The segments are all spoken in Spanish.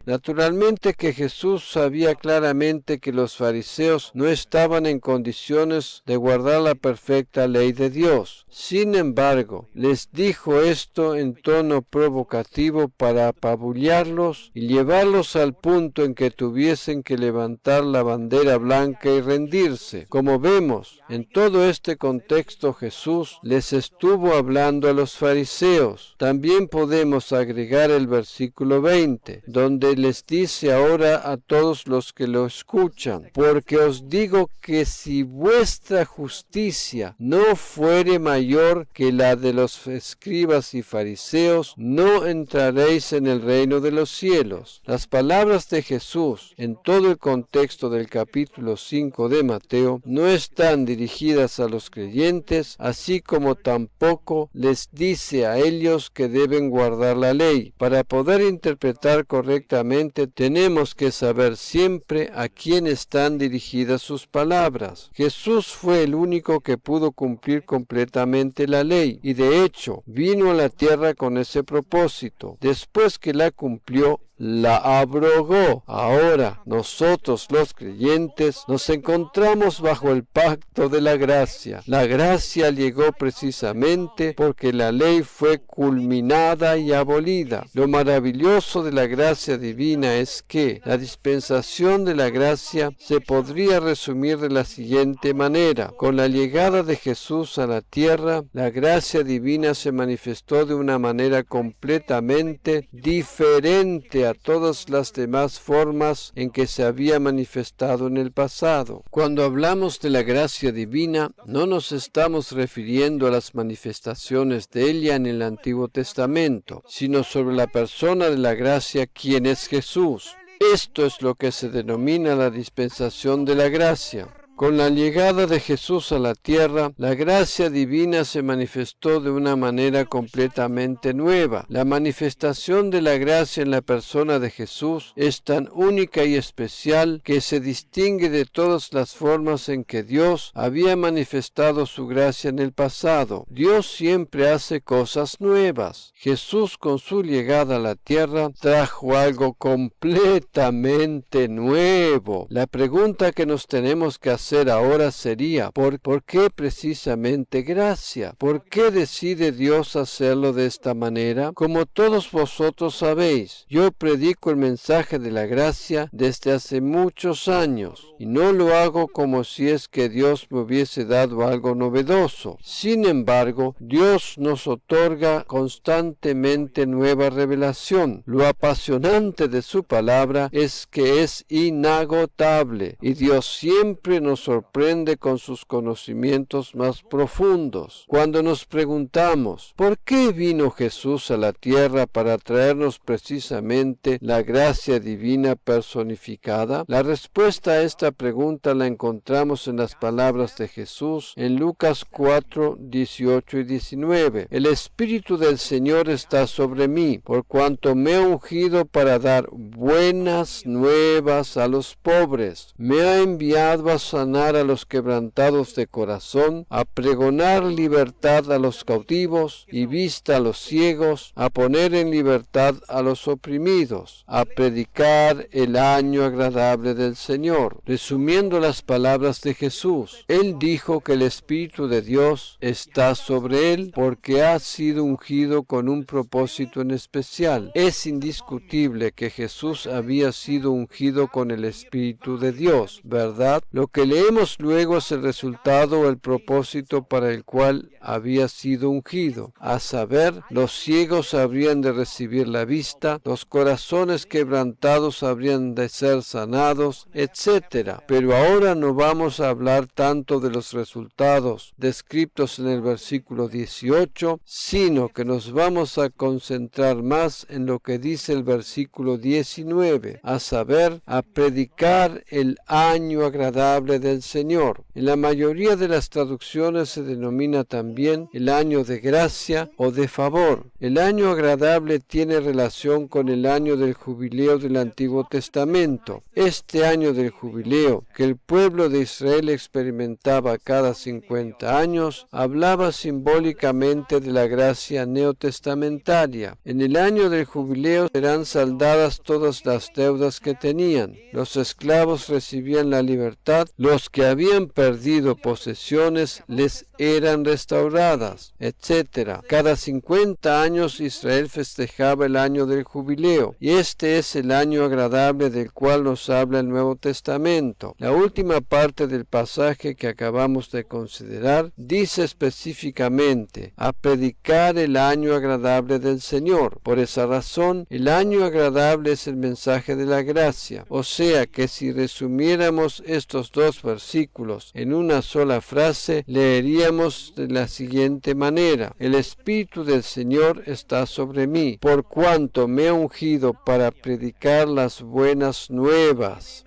Naturalmente que Jesús sabía claramente que los fariseos no estaban en condiciones de guardar la perfecta ley de Dios. Sin embargo, les dijo esto en tono provocativo para apabullarlos y llevarlos al punto en que tuviesen que levantar la bandera blanca y rendirse. Como vemos, en todo este contexto Jesús les estuvo hablando a los fariseos. También podemos agregar el versículo 20, donde les dice ahora a todos los que lo escuchan: porque os digo que si vuestra justicia no fuere mayor que la de los escribas y fariseos, no entraréis en el reino de los cielos. Las palabras de Jesús en todo el contexto del capítulo 5 de Mateo no están dirigidas a los creyentes, así como tampoco les dice a ellos que deben guardar la ley. Para poder interpretar correctamente, tenemos que saber siempre a quién están dirigidas sus palabras. Jesús fue el único que pudo cumplir completamente la ley, y de hecho vino a la tierra con ese propósito. Después que la cumplió, la abrogó. Ahora nosotros los creyentes nos encontramos bajo el pacto de la gracia. La gracia llegó precisamente porque la ley fue culminada y abolida. Lo maravilloso de la gracia divina es que la dispensación de la gracia se podría resumir de la siguiente manera: con la llegada de Jesús a la tierra, la gracia divina se manifestó de una manera completamente diferente a todas las demás formas en que se había manifestado en el pasado. Cuando hablamos de la gracia divina, no nos estamos refiriendo a las manifestaciones de ella en el Antiguo Testamento, sino sobre la persona de la gracia, quien es Jesús. Esto es lo que se denomina la dispensación de la gracia. Con la llegada de Jesús a la tierra, la gracia divina se manifestó de una manera completamente nueva. La manifestación de la gracia en la persona de Jesús es tan única y especial que se distingue de todas las formas en que Dios había manifestado su gracia en el pasado. Dios siempre hace cosas nuevas. Jesús, con su llegada a la tierra, trajo algo completamente nuevo. La pregunta que nos tenemos que hacer ahora sería: ¿por qué precisamente gracia? ¿Por qué decide Dios hacerlo de esta manera? Como todos vosotros sabéis, yo predico el mensaje de la gracia desde hace muchos años, y no lo hago como si es que Dios me hubiese dado algo novedoso. Sin embargo, Dios nos otorga constantemente nueva revelación. Lo apasionante de su palabra es que es inagotable, y Dios siempre nos sorprende con sus conocimientos más profundos. Cuando nos preguntamos ¿por qué vino Jesús a la tierra para traernos precisamente la gracia divina personificada? La respuesta a esta pregunta la encontramos en las palabras de Jesús en Lucas 4, 18 y 19. El Espíritu del Señor está sobre mí, por cuanto me ha ungido para dar buenas nuevas a los pobres. Me ha enviado a sanar a los quebrantados de corazón, a pregonar libertad a los cautivos y vista a los ciegos, a poner en libertad a los oprimidos, a predicar el año agradable del Señor. Resumiendo las palabras de Jesús, Él dijo que el Espíritu de Dios está sobre Él porque ha sido ungido con un propósito en especial. Es indiscutible que Jesús había sido ungido con el Espíritu de Dios, ¿verdad? Lo que leemos luego es el resultado o el propósito para el cual había sido ungido, a saber, los ciegos habrían de recibir la vista, los corazones quebrantados habrían de ser sanados, etc. Pero ahora no vamos a hablar tanto de los resultados descritos en el versículo 18, sino que nos vamos a concentrar más en lo que dice el versículo 19, a saber, a predicar el año agradable del Señor. En la mayoría de las traducciones se denomina también el año de gracia o de favor. El año agradable tiene relación con el año del jubileo del Antiguo Testamento. Este año del jubileo, que el pueblo de Israel experimentaba cada 50 años, hablaba simbólicamente de la gracia neotestamentaria. En el año del jubileo serán saldadas todas las deudas que tenían. Los esclavos recibían la libertad, los que habían perdido posesiones les eran restauradas, etc. Cada 50 años Israel festejaba el año del jubileo, y este es el año agradable del cual nos habla el Nuevo Testamento. La última parte del pasaje que acabamos de considerar dice específicamente: a predicar el año agradable del Señor. Por esa razón, el año agradable es el mensaje de la gracia. O sea que si resumiéramos estos dos versículos en una sola frase, leeríamos de la siguiente manera: el Espíritu del Señor está sobre mí, por cuanto me ha ungido para predicar las buenas nuevas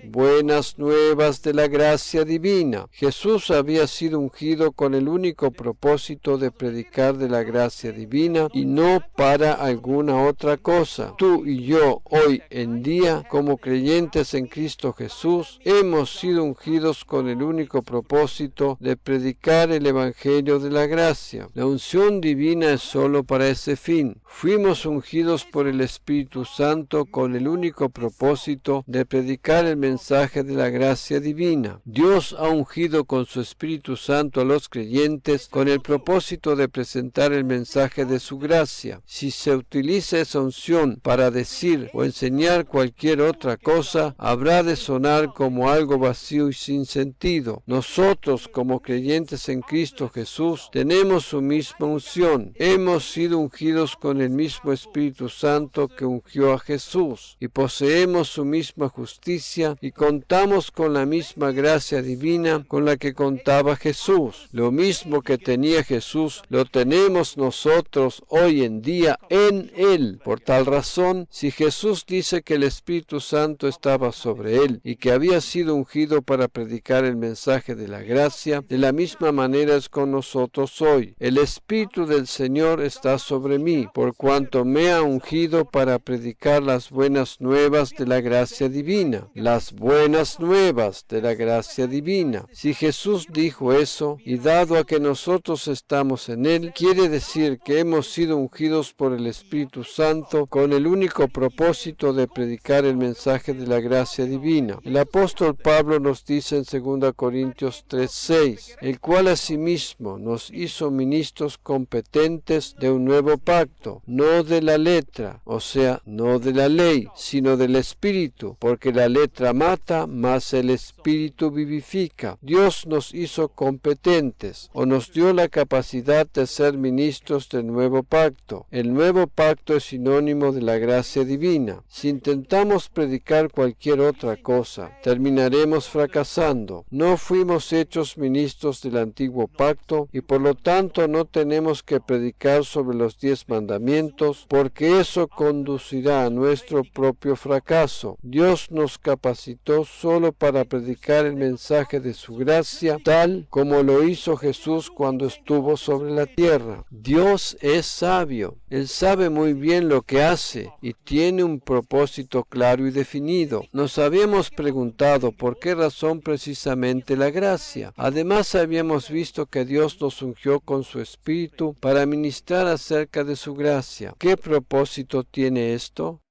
de la gracia divina. Jesús había sido ungido con el único propósito de predicar de la gracia divina y no para alguna otra cosa. Tú y yo hoy en día, como creyentes en Cristo Jesús, hemos sido ungidos con el único propósito de predicar el Evangelio de la gracia. La unción divina es solo para ese fin. Fuimos ungidos por el Espíritu Santo con el único propósito de predicar el mensaje de la gracia divina. Dios ha ungido con su Espíritu Santo a los creyentes con el propósito de presentar el mensaje de su gracia. Si se utiliza esa unción para decir o enseñar cualquier otra cosa, habrá de sonar como algo vacío y sin sentido. Nosotros, como creyentes en Cristo Jesús, tenemos su misma unción. Hemos sido ungidos con el mismo Espíritu Santo que ungió a Jesús, y poseemos su misma justicia y contamos con la misma gracia divina con la que contaba Jesús. Lo mismo que tenía Jesús lo tenemos nosotros hoy en día en Él. Por tal razón, si Jesús dice que el Espíritu Santo estaba sobre Él y que había sido ungido para predicar el mensaje de la gracia, de la misma manera es con nosotros hoy. El Espíritu del Señor está sobre mí, por cuanto me ha ungido para predicar las buenas nuevas de la gracia divina. Las buenas nuevas de la gracia divina. Si Jesús dijo eso, y dado a que nosotros estamos en Él, quiere decir que hemos sido ungidos por el Espíritu Santo con el único propósito de predicar el mensaje de la gracia divina. El apóstol Pablo nos dice en 2 Corintios 3:6, el cual asimismo nos hizo ministros competentes de un nuevo pacto, no de la letra, o sea, no de la ley, sino del Espíritu, porque la letra mata, mas el Espíritu vivifica. Dios nos hizo competentes, o nos dio la capacidad de ser ministros del nuevo pacto. El nuevo pacto es sinónimo de la gracia divina. Si intentamos predicar cualquier otra cosa, terminaremos fracasando. No fuimos hechos ministros del antiguo pacto y por lo tanto no tenemos que predicar sobre los 10 mandamientos, porque eso conducirá a nuestro propio fracaso. Dios nos capacitó solo para predicar el mensaje de su gracia, tal como lo hizo Jesús cuando estuvo sobre la tierra. Dios es sabio. Él sabe muy bien lo que hace y tiene un propósito claro y definido. Nos habíamos preguntado por qué razón precisamente la gracia. Además, habíamos visto que Dios nos ungió con su Espíritu para ministrar acerca de su gracia. ¿Qué propósito tiene esto?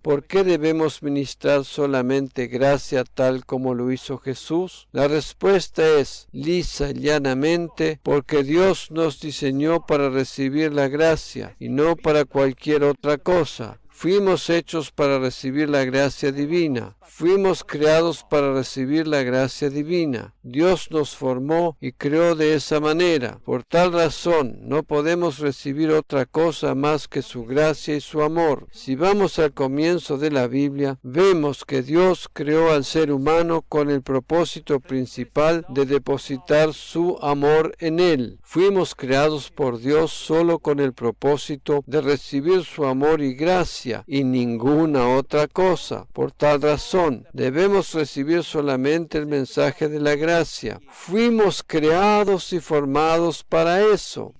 ¿Por qué debemos ministrar solamente gracia tal como lo hizo Jesús? La respuesta es lisa y llanamente porque Dios nos diseñó para recibir la gracia y no para cualquier otra cosa. Fuimos hechos para recibir la gracia divina. Fuimos creados para recibir la gracia divina. Dios nos formó y creó de esa manera. Por tal razón, no podemos recibir otra cosa más que su gracia y su amor. Si vamos al comienzo de la Biblia, vemos que Dios creó al ser humano con el propósito principal de depositar su amor en él. Fuimos creados por Dios solo con el propósito de recibir su amor y gracia. gracia y ninguna otra cosa. Por tal razón, debemos recibir solamente el mensaje de la gracia. Fuimos creados y formados para eso.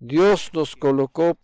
Dios nos colocó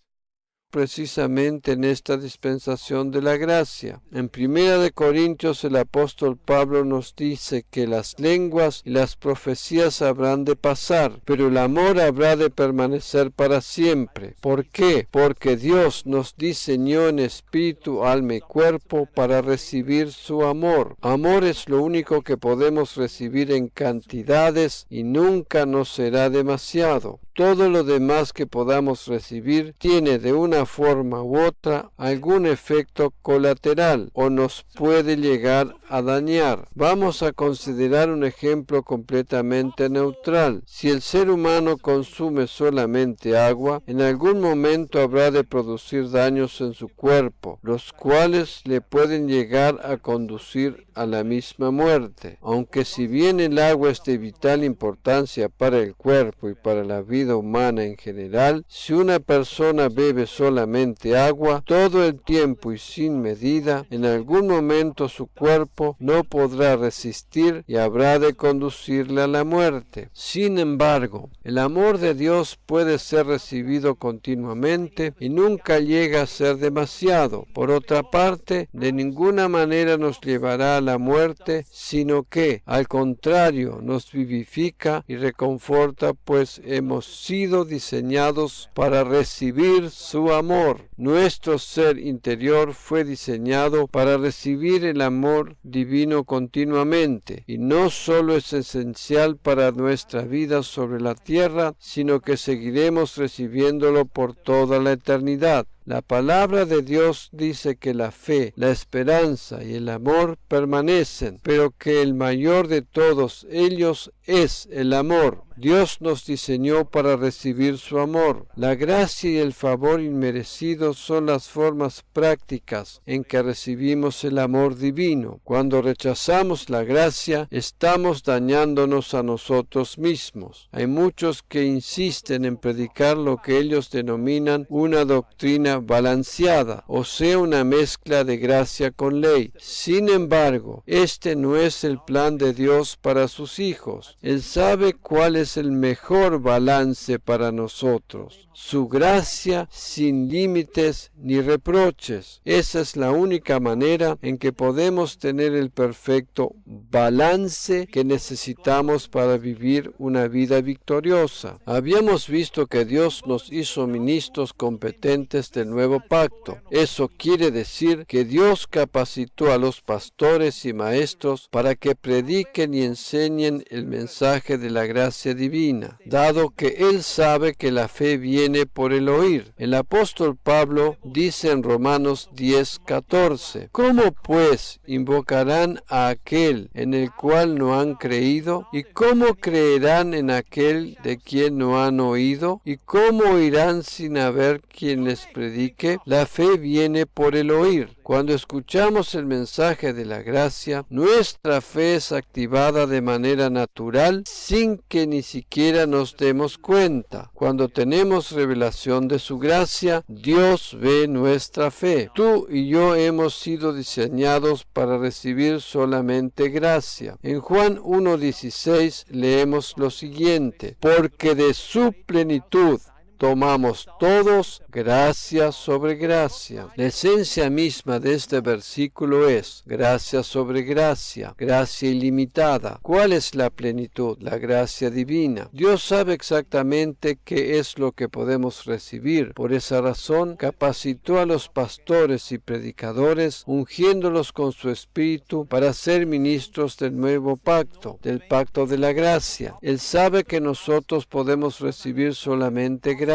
precisamente en esta dispensación de la gracia. En 1 Corintios el apóstol Pablo nos dice que las lenguas y las profecías habrán de pasar, pero el amor habrá de permanecer para siempre. ¿Por qué? Porque Dios nos diseñó en espíritu, alma y cuerpo para recibir su amor. Amor es lo único que podemos recibir en cantidades y nunca nos será demasiado. Todo lo demás que podamos recibir tiene de una forma u otra algún efecto colateral o nos puede llegar a dañar. Vamos a considerar un ejemplo completamente neutral. Si el ser humano consume solamente agua, en algún momento habrá de producir daños en su cuerpo, los cuales le pueden llegar a conducir a la misma muerte. Aunque si bien el agua es de vital importancia para el cuerpo y para la vida humana en general, si una persona bebe solamente agua todo el tiempo y sin medida, en algún momento su cuerpo no podrá resistir y habrá de conducirle a la muerte. Sin embargo, el amor de Dios puede ser recibido continuamente y nunca llega a ser demasiado. Por otra parte, de ninguna manera nos llevará a la muerte, sino que, al contrario, nos vivifica y reconforta, pues hemos sido diseñados para recibir su amor. Nuestro ser interior fue diseñado para recibir el amor divino continuamente, y no solo es esencial para nuestra vida sobre la tierra, sino que seguiremos recibiéndolo por toda la eternidad. La palabra de Dios dice que la fe, la esperanza y el amor permanecen, pero que el mayor de todos ellos es el amor. Dios nos diseñó para recibir su amor. La gracia y el favor inmerecidos son las formas prácticas en que recibimos el amor divino. Cuando rechazamos la gracia, estamos dañándonos a nosotros mismos. Hay muchos que insisten en predicar lo que ellos denominan una doctrina balanceada, o sea, una mezcla de gracia con ley. Sin embargo, este no es el plan de Dios para sus hijos. Él sabe cuál es el mejor balance para nosotros. Su gracia sin límites ni reproches. Esa es la única manera en que podemos tener el perfecto balance que necesitamos para vivir una vida victoriosa. Habíamos visto que Dios nos hizo ministros competentes del nuevo pacto. Eso quiere decir que Dios capacitó a los pastores y maestros para que prediquen y enseñen el mensaje de la gracia divina, dado que Él sabe que la fe viene por el oír. El apóstol Pablo dice en Romanos 10:14, ¿cómo pues invocarán a aquel en el cual no han creído? ¿Y cómo creerán en aquel de quien no han oído? ¿Y cómo oirán sin haber quien les predique? La fe viene por el oír. Cuando escuchamos el mensaje de la gracia, nuestra fe es activada de manera natural sin que ni siquiera nos demos cuenta. Cuando tenemos revelación de su gracia, Dios ve nuestra fe. Tú y yo hemos sido diseñados para recibir solamente gracia. En Juan 1:16 leemos lo siguiente: porque de su plenitud tomamos todos gracia sobre gracia. La esencia misma de este versículo es gracia sobre gracia, gracia ilimitada. ¿Cuál es la plenitud? La gracia divina. Dios sabe exactamente qué es lo que podemos recibir. Por esa razón, capacitó a los pastores y predicadores, ungiéndolos con su espíritu para ser ministros del nuevo pacto, del pacto de la gracia. Él sabe que nosotros podemos recibir solamente gracia.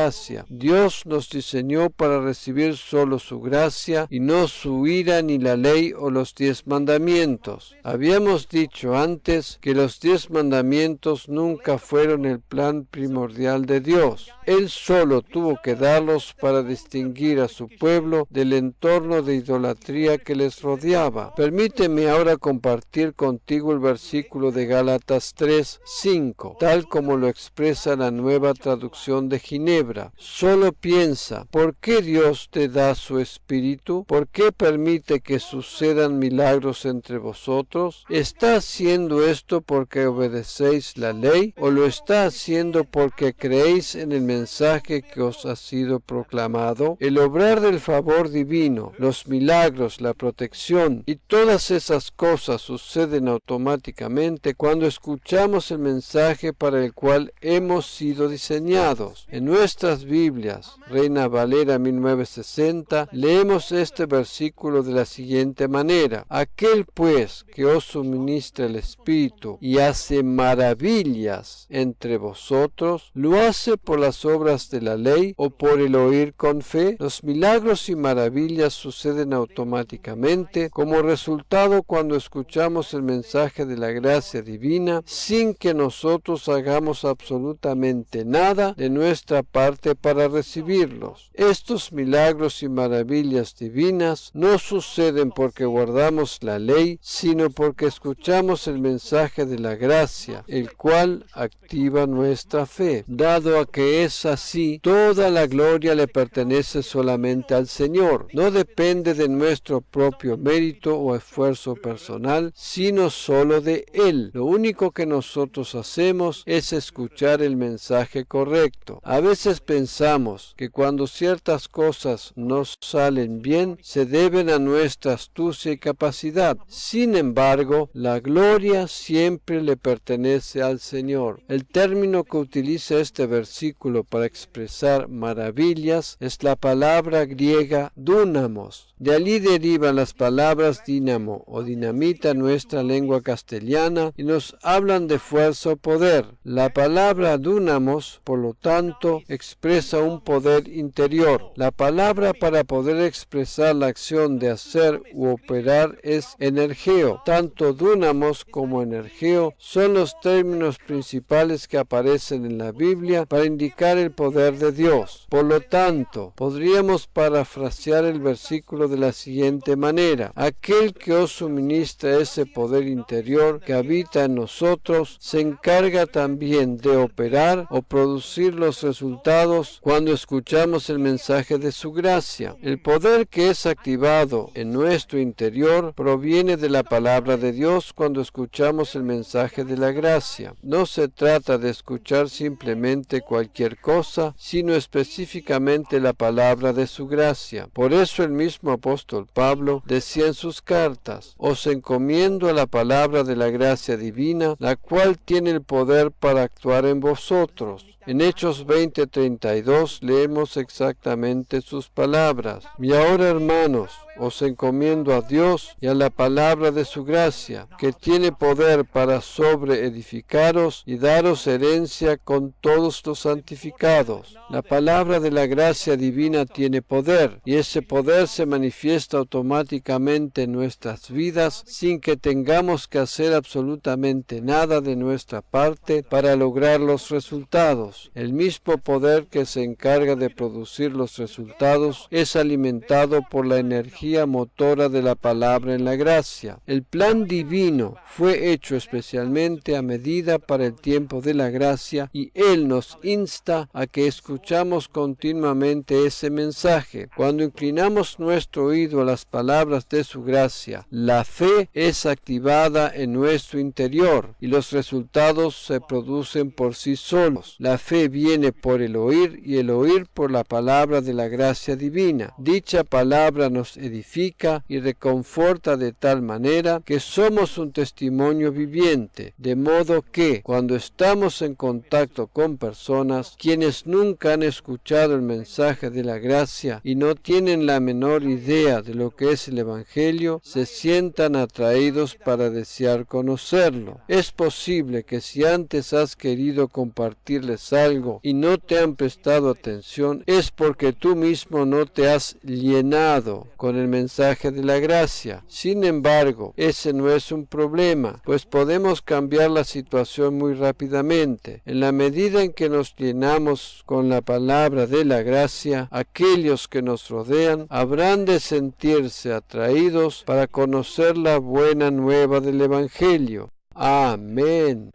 Dios nos diseñó para recibir solo su gracia y no su ira ni la ley o los 10 mandamientos. Habíamos dicho antes que los 10 mandamientos nunca fueron el plan primordial de Dios. Él solo tuvo que darlos para distinguir a su pueblo del entorno de idolatría que les rodeaba. Permíteme ahora compartir contigo el versículo de Gálatas 3:5, tal como lo expresa la Nueva Traducción de Ginebra. celebra. Solo piensa, ¿por qué Dios te da su Espíritu? ¿Por qué permite que sucedan milagros entre vosotros? ¿Está haciendo esto porque obedecéis la ley o lo está haciendo porque creéis en el mensaje que os ha sido proclamado? El obrar del favor divino, los milagros, la protección y todas esas cosas suceden automáticamente cuando escuchamos el mensaje para el cual hemos sido diseñados. En nuestras Biblias, Reina Valera 1960, leemos este versículo de la siguiente manera: aquel pues que os suministra el Espíritu y hace maravillas entre vosotros, ¿lo hace por las obras de la ley o por el oír con fe? Los milagros y maravillas suceden automáticamente como resultado cuando escuchamos el mensaje de la gracia divina sin que nosotros hagamos absolutamente nada de nuestra parte para recibirlos. Estos milagros y maravillas divinas no suceden porque guardamos la ley, sino porque escuchamos el mensaje de la gracia, el cual activa nuestra fe. Dado a que es así, toda la gloria le pertenece solamente al Señor. No depende de nuestro propio mérito o esfuerzo personal, sino solo de Él. Lo único que nosotros hacemos es escuchar el mensaje correcto. A veces pensamos que cuando ciertas cosas no salen bien, se deben a nuestra astucia y capacidad. Sin embargo, la gloria siempre le pertenece al Señor. El término que utiliza este versículo para expresar maravillas es la palabra griega dunamos. De allí derivan las palabras dínamo o dinamita en nuestra lengua castellana y nos hablan de fuerza o poder. La palabra dunamos, por lo tanto, expresa un poder interior. La palabra para poder expresar la acción de hacer u operar es energeo. Tanto dunamos como energeo son los términos principales que aparecen en la Biblia para indicar el poder de Dios. Por lo tanto, podríamos parafrasear el versículo de la siguiente manera: aquel que os suministra ese poder interior que habita en nosotros se encarga también de operar o producir los resultados cuando escuchamos el mensaje de su gracia. El poder que es activado en nuestro interior proviene de la palabra de Dios cuando escuchamos el mensaje de la gracia. No se trata de escuchar simplemente cualquier cosa, sino específicamente la palabra de su gracia. Por eso el mismo apóstol Pablo decía en sus cartas: os encomiendo a la palabra de la gracia divina, la cual tiene el poder para actuar en vosotros. En Hechos 20:32 leemos exactamente sus palabras: y ahora, hermanos, os encomiendo a Dios y a la palabra de su gracia, que tiene poder para sobreedificaros y daros herencia con todos los santificados. La palabra de la gracia divina tiene poder, y ese poder se manifiesta automáticamente en nuestras vidas sin que tengamos que hacer absolutamente nada de nuestra parte para lograr los resultados. El mismo poder que se encarga de producir los resultados es alimentado por la energía motora de la palabra en la gracia. El plan divino fue hecho especialmente a medida para el tiempo de la gracia y Él nos insta a que escuchamos continuamente ese mensaje. Cuando inclinamos nuestro oído a las palabras de su gracia, la fe es activada en nuestro interior y los resultados se producen por sí solos. La fe viene por el oír y el oír por la palabra de la gracia divina. Dicha palabra nos edifica y reconforta de tal manera que somos un testimonio viviente, de modo que cuando estamos en contacto con personas quienes nunca han escuchado el mensaje de la gracia y no tienen la menor idea de lo que es el Evangelio, se sientan atraídos para desear conocerlo. Es posible que si antes has querido compartirles algo y no te han prestado atención, es porque tú mismo no te has llenado con el mensaje de la gracia. Sin embargo, ese no es un problema, pues podemos cambiar la situación muy rápidamente. En la medida en que nos llenamos con la palabra de la gracia, aquellos que nos rodean habrán de sentirse atraídos para conocer la buena nueva del Evangelio. Amén.